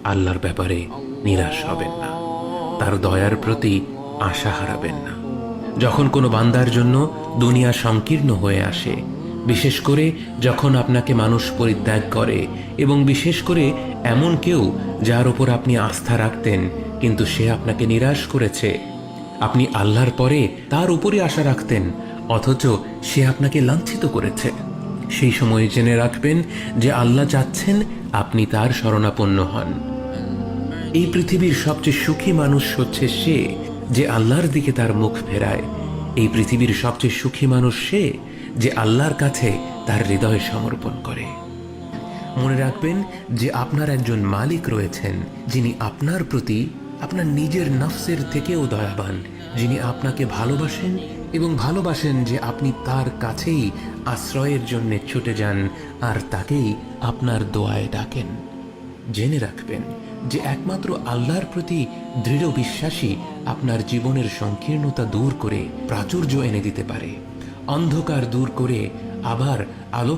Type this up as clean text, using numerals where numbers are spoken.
আল্লাহর ব্যাপারে নিরাশ হবেন না, তার দয়ার প্রতি আশা হারাবেন না। যখন কোনো বান্দার জন্য দুনিয়া সংকীর্ণ হয়ে আসে, বিশেষ করে যখন আপনাকে মানুষ পরিত্যাগ করে, এবং বিশেষ করে এমন কেউ যার উপর আপনি আস্থা রাখতেন কিন্তু সে আপনাকে নিরাশ করেছে, আপনি আল্লাহর পরে তার উপরই আশা রাখতেন অথচ সে আপনাকে লাঞ্ছিত করেছে, সেই সময় জেনে রাখবেন যে আল্লাহ চাচ্ছেন আপনি তার শরণাপন্ন হন। এই পৃথিবীর সবচেয়ে সুখী মানুষ হচ্ছে সে যে আল্লাহর দিকে তার মুখ ফেরায়। এই পৃথিবীর সবচেয়ে সুখী মানুষ সে যে আল্লাহর কাছে তার হৃদয় সমর্পণ করে। মনে রাখবেন যে আপনার একজন মালিক রয়েছেন যিনি আপনার প্রতি আপনার নিজের নফসের থেকেও দয়াবান, যিনি আপনাকে ভালোবাসেন এবং ভালোবাসেন যে আপনি তার কাছেই আশ্রয়ের জন্য ছুটে যান আর তাকেই আপনার দোয়ায় ডাকেন। জেনে রাখবেন যে একমাত্র আল্লাহর প্রতি দৃঢ় বিশ্বাসী আপনার জীবনের সংকীর্ণতা দূর করে প্রাচুর্য এনে দিতে পারে, অন্ধকার দূর করে আবার আলো